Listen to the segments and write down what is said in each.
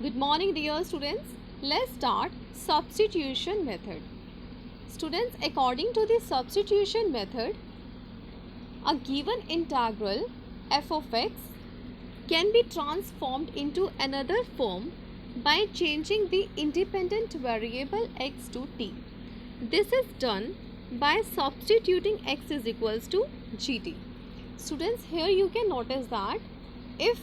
Good morning dear students. Let's start substitution method. Students, according to the substitution method, a given integral f of x can be transformed into another form by changing the independent variable x to t. This is done by substituting x is equals to gt. Students, here you can notice that if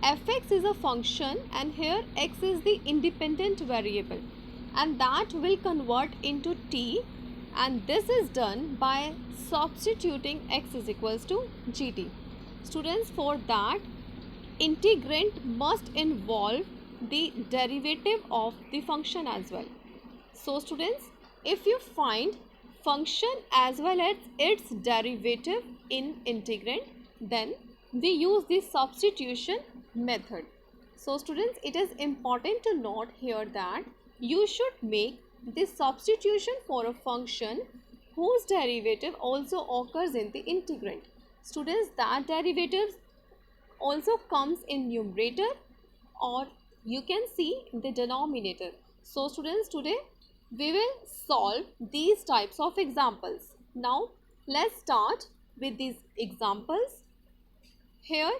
fx is a function and here x is the independent variable and that will convert into t, and this is done by substituting x is equals to gt. Students, for that integrand must involve the derivative of the function as well. So students, if you find function as well as its derivative in integrand, then we use the substitution method. So students, it is important to note here that you should make the substitution for a function whose derivative also occurs in the integrand. Students, that derivative also comes in numerator or you can see in the denominator. So students, today we will solve these types of examples. Now let's start with these examples. Here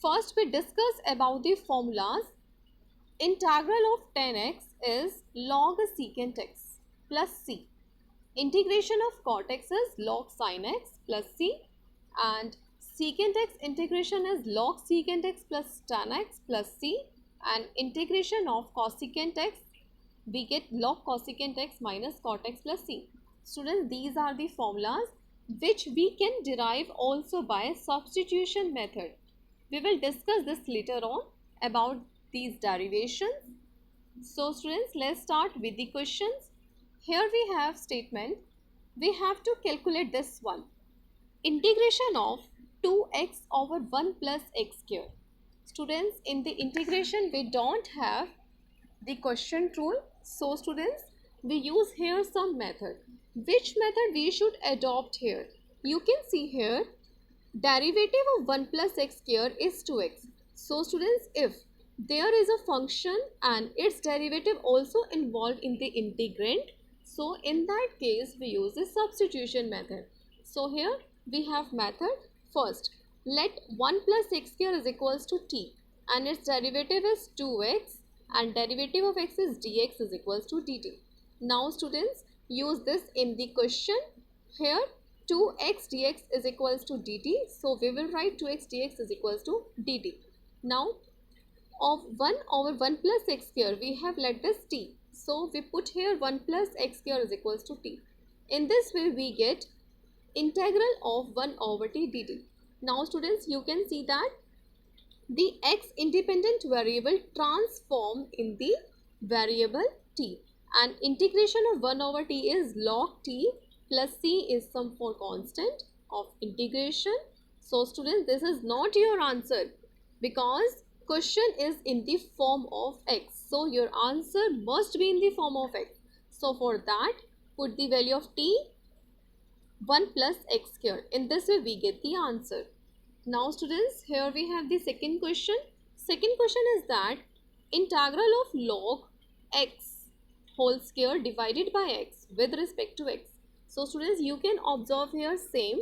first we discuss about the formulas. Integral of 10x is log secant x plus c. Integration of cot x is log sin x plus c, and secant x integration is log secant x plus tan x plus c, and integration of cosecant x we get log cosecant x minus cot x plus c. Students, these are the formulas which we can derive also by substitution method. We will discuss this later on about these derivations. So students, let's start with the questions. Here we have statement. We have to calculate this one. Integration of 2x over 1 plus x square. Students, in the integration we don't have the quotient rule. So students, we use here some method. Which method we should adopt here? You can see here derivative of 1 plus x square is 2x. So students, if there is a function and its derivative also involved in the integrand, so in that case we use the substitution method. So here we have method. First, let 1 plus x square is equals to t and its derivative is 2x and derivative of x is dx is equals to dt. Now students, use this in the question. Here 2x dx is equals to dt, so we will write 2x dx is equals to dt. Now of 1 over 1 plus x square we have let this t, so we put here 1 plus x square is equals to t. In this way we get integral of 1 over t dt. Now students, you can see that the x independent variable transformed in the variable t, and integration of 1 over t is log t plus c is some for constant of integration. So students, this is not your answer because question is in the form of x, so your answer must be in the form of x. So for that, put the value of t 1 plus x square. In this way we get the answer. Now students, here we have the second question. Second question is that integral of log x whole square divided by x with respect to x. So students, you can observe here same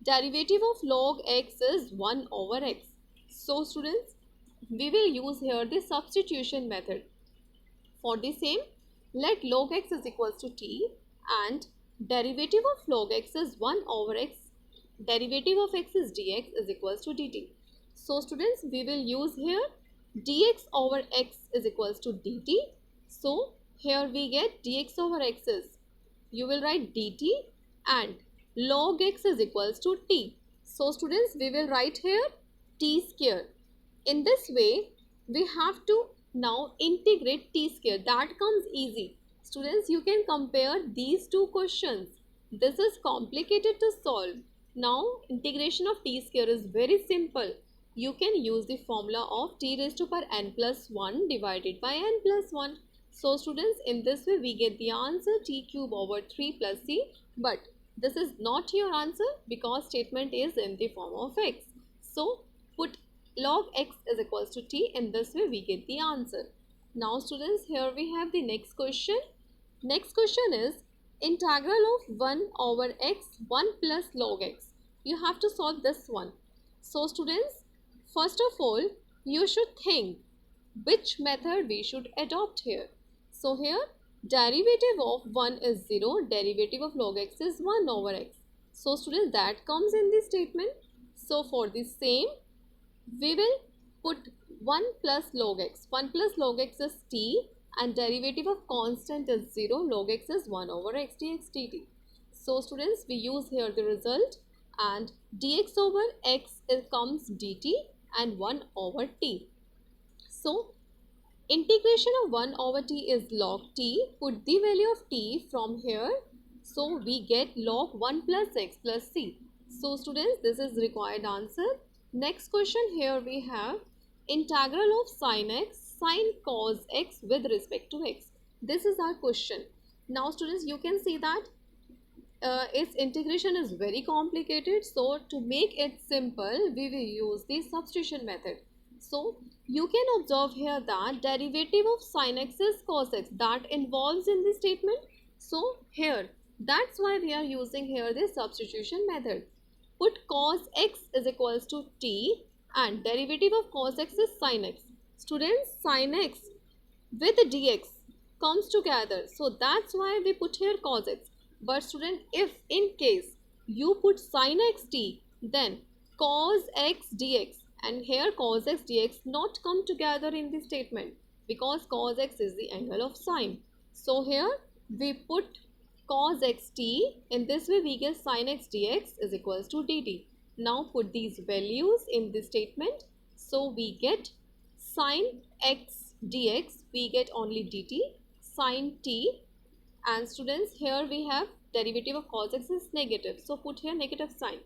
derivative of log x is 1 over x. So students, we will use here the substitution method. For the same, let log x is equals to t and derivative of log x is 1 over x. Derivative of x is dx is equals to dt. So students, we will use here dx over x is equals to dt. So here we get dx over x is, you will write dt and log x is equals to t. So students, we will write here t square. In this way we have to now integrate t square. That comes easy. Students, you can compare these two questions. This is complicated to solve. Now integration of t square is very simple. You can use the formula of t raised to power n plus 1 divided by n plus 1. So students, in this way we get the answer t cube over 3 plus c, but this is not your answer because statement is in the form of x. So put log x is equals to t. In this way we get the answer. Now students, here we have the next question. Next question is integral of 1 over x 1 plus log x. You have to solve this one. So students, first of all you should think which method we should adopt here. So here derivative of 1 is 0, derivative of log x is 1 over x. So students, that comes in the statement. So for the same we will put 1 plus log x. 1 plus log x is t and derivative of constant is 0, log x is 1 over x dx dt. So students, we use here the result and dx over x comes dt and 1 over t. So integration of 1 over t is log t. Put the value of t from here. So we get log 1 plus x plus c. So students, this is required answer. Next question, here we have integral of sin x, sin cos x with respect to x. This is our question. Now students, you can see that its integration is very complicated. So to make it simple, we will use the substitution method. So you can observe here that derivative of sin x is cos x, that involves in the statement. So here, that's why we are using here the substitution method. Put cos x is equals to t and derivative of cos x is sin x. Students, sin x with dx comes together. So that's why we put here cos x. But student, if in case you put sin x t, then cos x dx, and here cos x dx not come together in the statement because cos x is the angle of sine. So here we put cos x t. In this way we get sin x dx is equals to dt. Now put these values in the statement. So we get sin x dx, we get only dt, sin t, and students, here we have derivative of cos x is negative. So put here negative sign.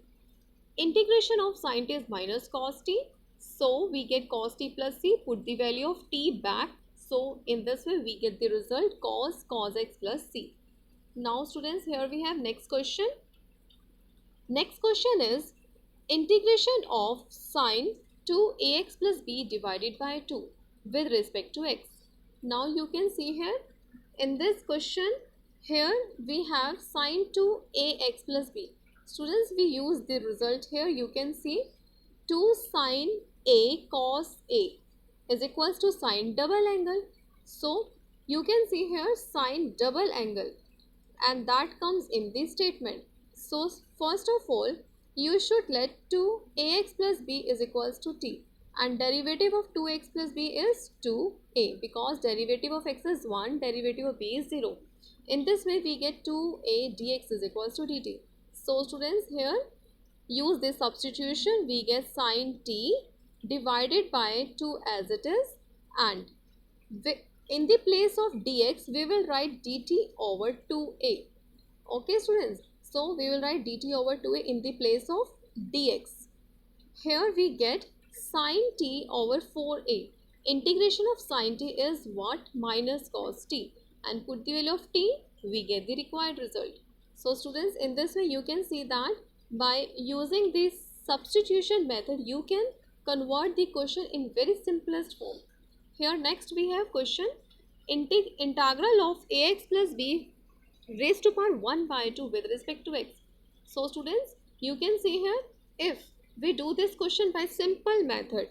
Integration of sin t is minus cos t. So we get cos t plus c. Put the value of t back. So in this way we get the result cos x plus c. Now students, here we have next question. Next question is integration of sine 2ax plus b divided by 2 with respect to x. Now you can see here in this question, here we have sine 2ax plus b. Students, we use the result here. You can see 2 sine a cos a is equals to sine double angle. So you can see here sine double angle, and that comes in the statement. So first of all you should let 2ax plus b is equals to t, and derivative of 2x plus b is 2a because derivative of x is 1, derivative of b is 0. In this way we get 2a dx is equals to dt. So students, here use this substitution, we get sine t divided by 2 as it is, and in the place of dx we will write dt over 2a. Okay students, so we will write dt over 2a in the place of dx. Here we get sine t over 4a. Integration of sine t is what? Minus cos t, and put the value of t, we get the required result. So students, in this way you can see that by using this substitution method you can convert the question in very simplest form. Here next we have question integral of ax plus b raised to power 1 by 2 with respect to x. So students, you can see here, if we do this question by simple method,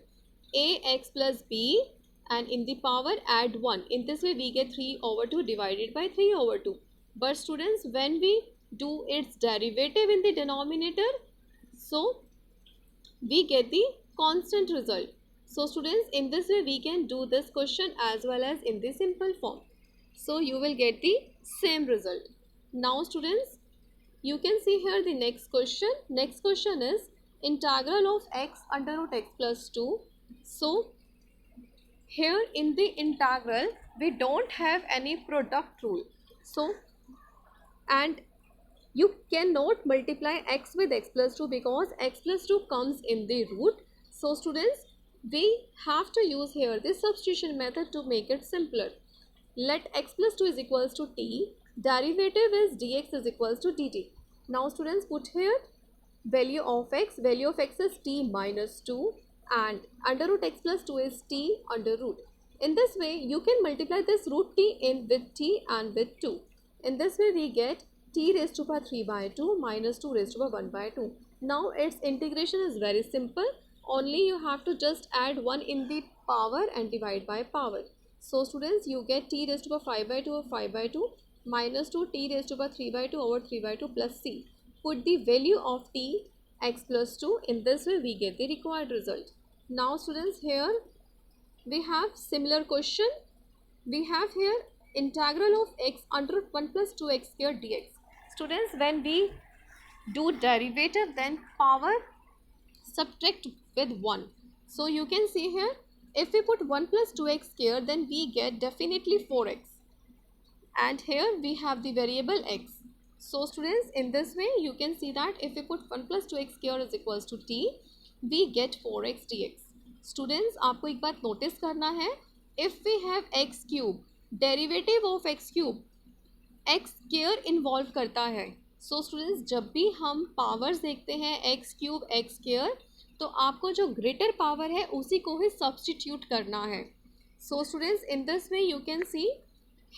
ax plus b and in the power add 1, in this way we get 3 over 2 divided by 3 over 2. But students, when we do its derivative in the denominator, so we get the constant result. So students, in this way we can do this question as well as in the simple form. So you will get the same result. Now students, you can see here the next question. Next question is integral of x under root x plus 2. So here in the integral we don't have any product rule. So and you cannot multiply x with x plus 2 because x plus 2 comes in the root. So students, we have to use here this substitution method to make it simpler. Let x plus 2 is equals to t, derivative is dx is equals to dt. Now students, put here value of x is t minus 2, and under root x plus 2 is t under root. In this way, you can multiply this root t in with t and with 2. In this way, we get t raised to power 3 by 2 minus 2 raised to power 1 by 2. Now, its integration is very simple. Only you have to just add 1 in the power and divide by power. So, students, you get t raised to power 5 by 2 over 5 by 2 minus 2 t raised to power 3 by 2 over 3 by 2 plus c. Put the value of t x plus 2. In this way, we get the required result. Now, students, here we have similar question. We have here integral of x under 1 plus 2x squared dx. Students, when we do derivative, then power subtract with 1. So you can see here, if we put 1 plus 2x squared, then we get definitely 4x. And here we have the variable x. So students, in this way you can see that if we put 1 plus 2x squared is equals to t, we get 4x dx. Students, आपको एक बात notice करना है, if we have x cube, derivative of x cube x square involve करता है. So students, जब भी हम पावर्स देखते हैं x क्यूब x स्क्वायर, तो आपको जो ग्रेटर पावर है उसी को ही सब्सटीट्यूट करना है. So students, in this way you can see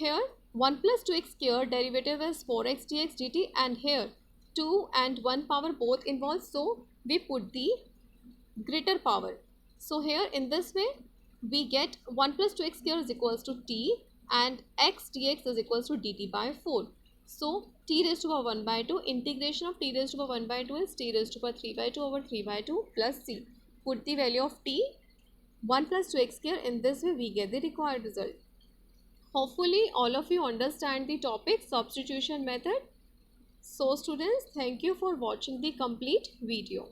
here 1 plus 2x squared derivative is 4x dx dt, and here 2 and 1 power both involved, so we put the greater power. So here in this way we get 1 plus 2x squared is equals to t and x dx is equals to dt by 4. So t raised to power 1 by 2, integration of t raised to power 1 by 2 is t raised to power 3 by 2 over 3 by 2 plus c. Put the value of t 1 plus 2x squared. In this way we get the required result. Hopefully all of you understand the topic substitution method. So students, thank you for watching the complete video.